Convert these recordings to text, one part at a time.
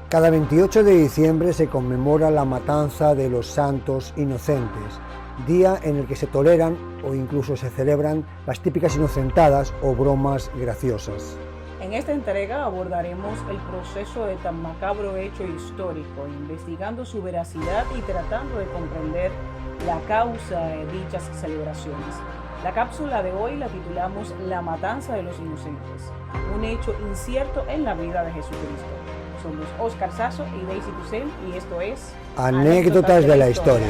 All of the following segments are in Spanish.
Cada 28 de diciembre se conmemora la matanza de los santos inocentes, día en el que se toleran o incluso se celebran las típicas inocentadas o bromas graciosas. En esta entrega abordaremos el proceso de tan macabro hecho histórico, investigando su veracidad y tratando de comprender la causa de dichas celebraciones. La cápsula de hoy la titulamos La matanza de los inocentes, un hecho incierto en la vida de Jesucristo. Somos Oscar Sasso y Daisy Tucel y esto es Anécdotas de la historia.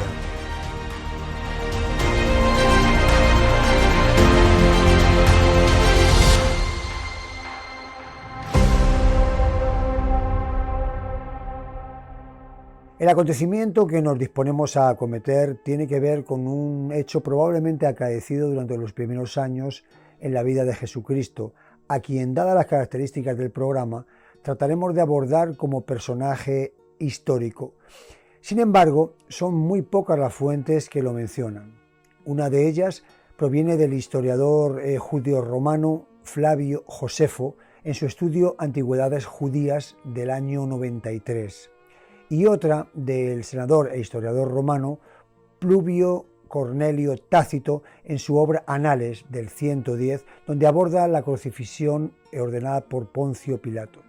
El acontecimiento que nos disponemos a acometer tiene que ver con un hecho probablemente acaecido durante los primeros años en la vida de Jesucristo, a quien, dadas las características del programa, trataremos de abordar como personaje histórico. Sin embargo, son muy pocas las fuentes que lo mencionan. Una de ellas proviene del historiador judío romano Flavio Josefo en su estudio Antigüedades Judías del año 93. Y otra del senador e historiador romano Pluvio Cornelio Tácito en su obra Anales del 110, donde aborda la crucifixión ordenada por Poncio Pilato.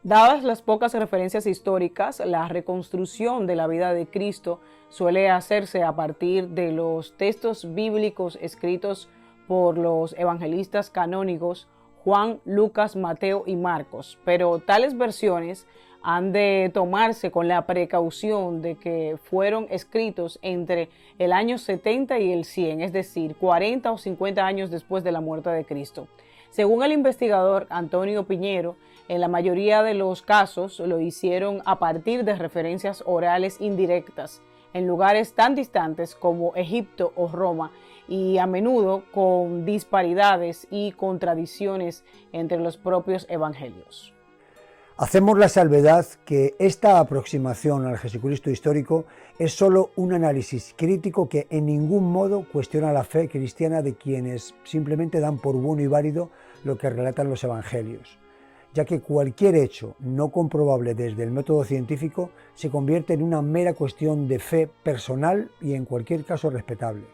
Dadas las pocas referencias históricas, la reconstrucción de la vida de Cristo suele hacerse a partir de los textos bíblicos escritos por los evangelistas canónigos Juan, Lucas, Mateo y Marcos, pero tales versiones han de tomarse con la precaución de que fueron escritos entre el año 70 y el 100, es decir, 40 o 50 años después de la muerte de Cristo. Según el investigador Antonio Piñero, en la mayoría de los casos lo hicieron a partir de referencias orales indirectas en lugares tan distantes como Egipto o Roma y a menudo con disparidades y contradicciones entre los propios evangelios. Hacemos la salvedad que esta aproximación al Jesucristo histórico es solo un análisis crítico que en ningún modo cuestiona la fe cristiana de quienes simplemente dan por bueno y válido lo que relatan los evangelios, ya que cualquier hecho no comprobable desde el método científico se convierte en una mera cuestión de fe personal y en cualquier caso respetable.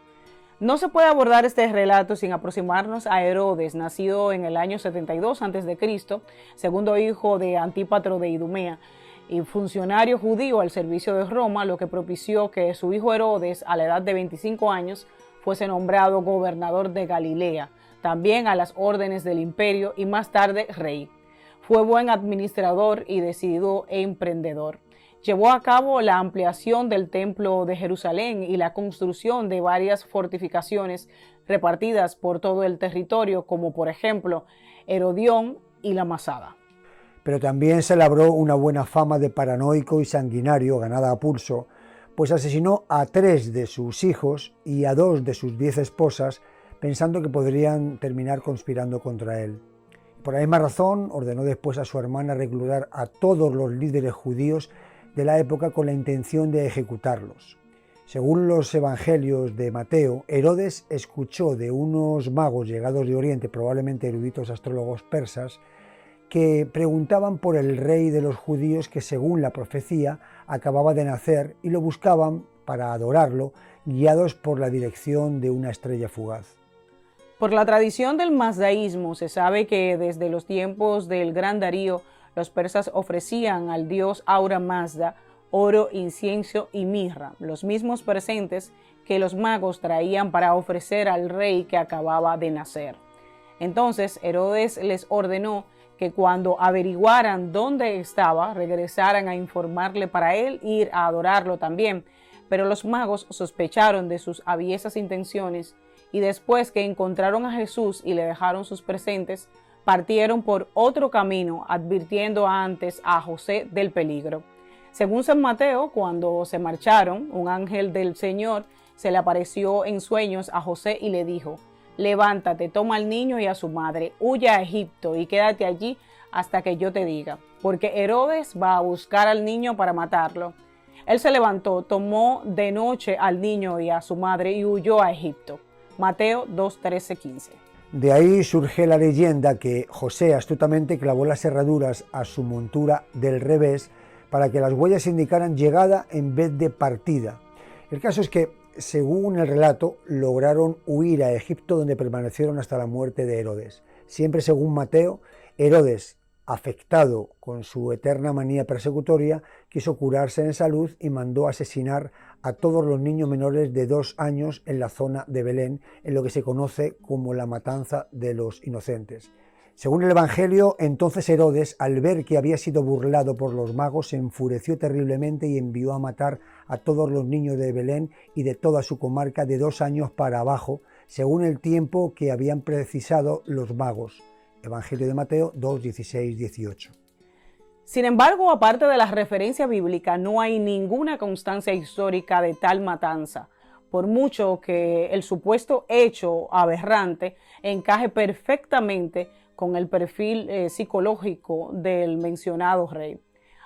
No se puede abordar este relato sin aproximarnos a Herodes, nacido en el año 72 a.C., segundo hijo de Antípatro de Idumea y funcionario judío al servicio de Roma, lo que propició que su hijo Herodes, a la edad de 25 años, fuese nombrado gobernador de Galilea, también a las órdenes del imperio y más tarde rey. Fue buen administrador y decidido emprendedor. Llevó a cabo la ampliación del Templo de Jerusalén y la construcción de varias fortificaciones repartidas por todo el territorio, como por ejemplo Herodión y la Masada. Pero también se labró una buena fama de paranoico y sanguinario, ganada a pulso, pues asesinó a 3 de sus hijos y a 2 de sus 10 esposas, pensando que podrían terminar conspirando contra él. Por la misma razón, ordenó después a su hermana reclutar a todos los líderes judíos de la época con la intención de ejecutarlos. Según los evangelios de Mateo, Herodes escuchó de unos magos llegados de Oriente, probablemente eruditos astrólogos persas, que preguntaban por el rey de los judíos que, según la profecía, acababa de nacer y lo buscaban para adorarlo, guiados por la dirección de una estrella fugaz. Por la tradición del mazdaísmo se sabe que desde los tiempos del gran Darío los persas ofrecían al dios Ahura Mazda oro, incienso y mirra, los mismos presentes que los magos traían para ofrecer al rey que acababa de nacer. Entonces Herodes les ordenó que cuando averiguaran dónde estaba, regresaran a informarle para él ir a adorarlo también, pero los magos sospecharon de sus aviesas intenciones y después que encontraron a Jesús y le dejaron sus presentes, partieron por otro camino, advirtiendo antes a José del peligro. Según San Mateo, cuando se marcharon, un ángel del Señor se le apareció en sueños a José y le dijo: levántate, toma al niño y a su madre, huye a Egipto y quédate allí hasta que yo te diga, porque Herodes va a buscar al niño para matarlo. Él se levantó, tomó de noche al niño y a su madre y huyó a Egipto. Mateo 2:13-15. De ahí surge la leyenda que José astutamente clavó las herraduras a su montura del revés para que las huellas indicaran llegada en vez de partida. El caso es que, según el relato, lograron huir a Egipto, donde permanecieron hasta la muerte de Herodes. Siempre según Mateo, Herodes, afectado con su eterna manía persecutoria, quiso curarse en salud y mandó asesinar a todos los niños menores de 2 años en la zona de Belén, en lo que se conoce como la matanza de los inocentes. Según el Evangelio, entonces Herodes, al ver que había sido burlado por los magos, se enfureció terriblemente y envió a matar a todos los niños de Belén y de toda su comarca de 2 años para abajo, según el tiempo que habían precisado los magos. Evangelio de Mateo 2, 16, 18. Sin embargo, aparte de la referencia bíblica, no hay ninguna constancia histórica de tal matanza, por mucho que el supuesto hecho aberrante encaje perfectamente con el perfil psicológico del mencionado rey.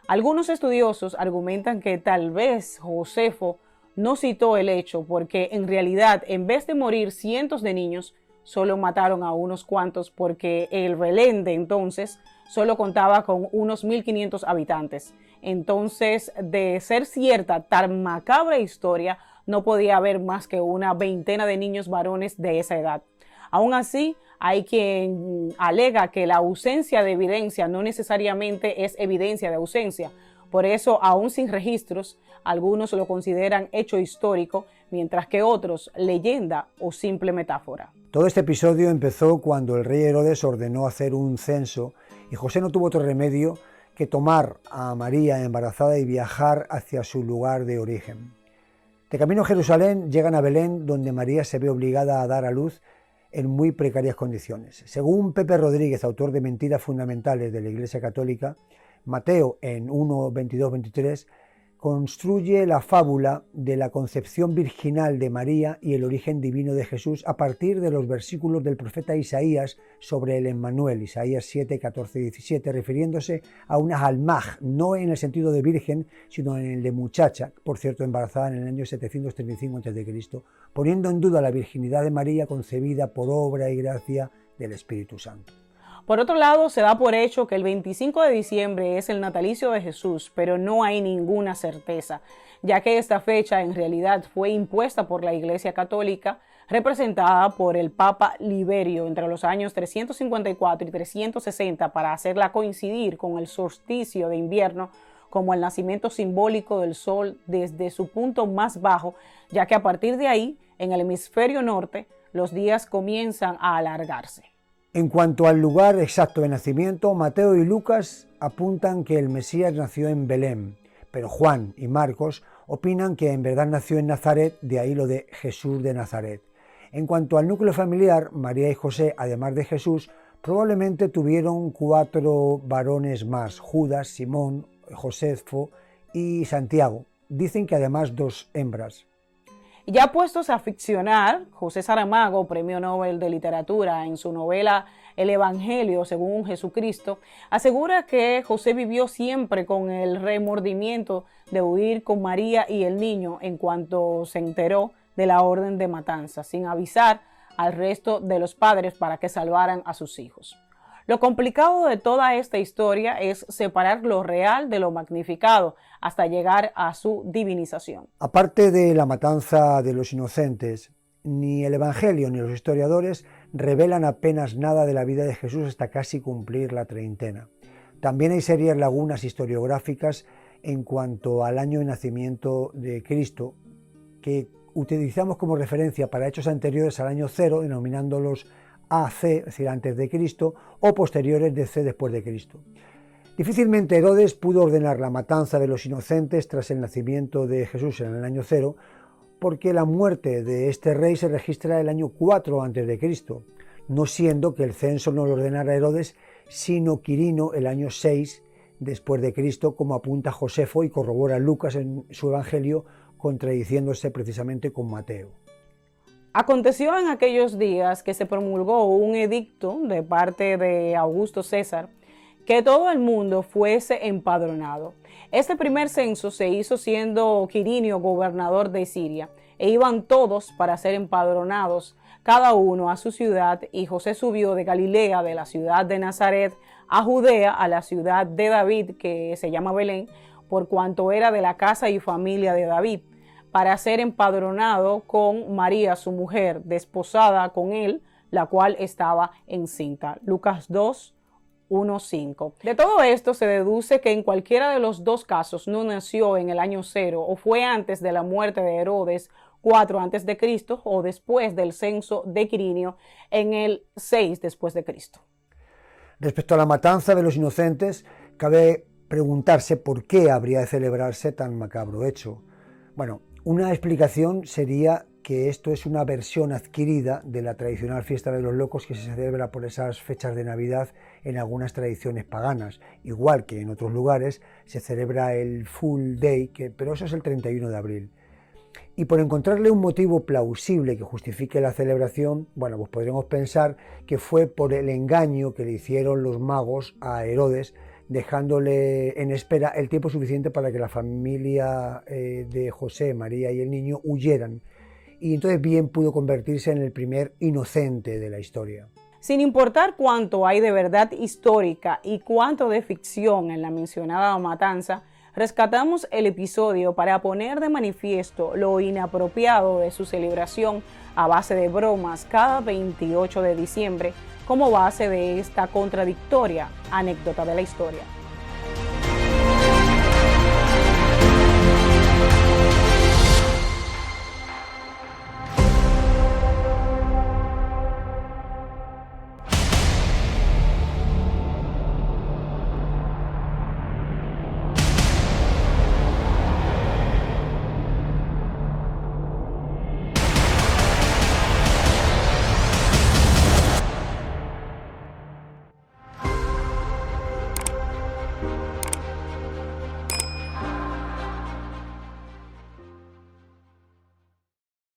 Algunos estudiosos argumentan que tal vez Josefo no citó el hecho porque en realidad, en vez de morir cientos de niños, solo mataron a unos cuantos, porque el Belén de entonces solo contaba con unos 1.500 habitantes. Entonces, de ser cierta tan macabra historia, no podía haber más que una veintena de niños varones de esa edad. Aún así, hay quien alega que la ausencia de evidencia no necesariamente es evidencia de ausencia. Por eso, aún sin registros, algunos lo consideran hecho histórico, mientras que otros leyenda o simple metáfora. Todo este episodio empezó cuando el rey Herodes ordenó hacer un censo y José no tuvo otro remedio que tomar a María embarazada y viajar hacia su lugar de origen. De camino a Jerusalén llegan a Belén, donde María se ve obligada a dar a luz en muy precarias condiciones. Según Pepe Rodríguez, autor de Mentiras Fundamentales de la Iglesia Católica, Mateo en 1, 22, 23, construye la fábula de la concepción virginal de María y el origen divino de Jesús a partir de los versículos del profeta Isaías sobre el Emmanuel, Isaías 7, 14 y 17, refiriéndose a una almaj, no en el sentido de virgen, sino en el de muchacha, por cierto, embarazada en el año 735 a.C., poniendo en duda la virginidad de María concebida por obra y gracia del Espíritu Santo. Por otro lado, se da por hecho que el 25 de diciembre es el natalicio de Jesús, pero no hay ninguna certeza, ya que esta fecha en realidad fue impuesta por la Iglesia Católica, representada por el Papa Liberio entre los años 354 y 360 para hacerla coincidir con el solsticio de invierno como el nacimiento simbólico del sol desde su punto más bajo, ya que a partir de ahí, en el hemisferio norte, los días comienzan a alargarse. En cuanto al lugar exacto de nacimiento, Mateo y Lucas apuntan que el Mesías nació en Belén, pero Juan y Marcos opinan que en verdad nació en Nazaret, de ahí lo de Jesús de Nazaret. En cuanto al núcleo familiar, María y José, además de Jesús, probablemente tuvieron 4 varones más, Judas, Simón, Josefo y Santiago. Dicen que además 2 hembras. Ya puestos a ficcionar, José Saramago, Premio Nobel de Literatura, en su novela El Evangelio según Jesucristo, asegura que José vivió siempre con el remordimiento de huir con María y el niño en cuanto se enteró de la orden de matanza, sin avisar al resto de los padres para que salvaran a sus hijos. Lo complicado de toda esta historia es separar lo real de lo magnificado hasta llegar a su divinización. Aparte de la matanza de los inocentes, ni el Evangelio ni los historiadores revelan apenas nada de la vida de Jesús hasta casi cumplir la treintena. También hay serias lagunas historiográficas en cuanto al año de nacimiento de Cristo, que utilizamos como referencia para hechos anteriores al año 0, denominándolos AC, es decir, antes de Cristo, o posteriores de C, después de Cristo. Difícilmente Herodes pudo ordenar la matanza de los inocentes tras el nacimiento de Jesús en el año 0, porque la muerte de este rey se registra el año 4 antes de Cristo, no siendo que el censo no lo ordenara Herodes, sino Quirino el año 6 después de Cristo, como apunta Josefo y corrobora Lucas en su Evangelio, contradiciéndose precisamente con Mateo. Aconteció en aquellos días que se promulgó un edicto de parte de Augusto César que todo el mundo fuese empadronado. Este primer censo se hizo siendo Quirinio gobernador de Siria e iban todos para ser empadronados, cada uno a su ciudad, y José subió de Galilea, de la ciudad de Nazaret, a Judea, a la ciudad de David, que se llama Belén, por cuanto era de la casa y familia de David, para ser empadronado con María, su mujer, desposada con él, la cual estaba encinta. Lucas 2, 1:5. De todo esto se deduce que en cualquiera de los dos casos no nació en el año 0 o fue antes de la muerte de Herodes 4 a.C. o después del censo de Quirinio en el 6 después de Cristo. Respecto a la matanza de los inocentes, cabe preguntarse por qué habría de celebrarse tan macabro hecho. Bueno, una explicación sería que esto es una versión adquirida de la tradicional fiesta de los locos que se celebra por esas fechas de Navidad en algunas tradiciones paganas, igual que en otros lugares se celebra el Full Day, pero eso es el 31 de abril. Y por encontrarle un motivo plausible que justifique la celebración, bueno, pues podríamos pensar que fue por el engaño que le hicieron los magos a Herodes, dejándole en espera el tiempo suficiente para que la familia de José, María y el niño huyeran. Y entonces bien pudo convertirse en el primer inocente de la historia. Sin importar cuánto hay de verdad histórica y cuánto de ficción en la mencionada matanza, rescatamos el episodio para poner de manifiesto lo inapropiado de su celebración a base de bromas cada 28 de diciembre como base de esta contradictoria anécdota de la historia.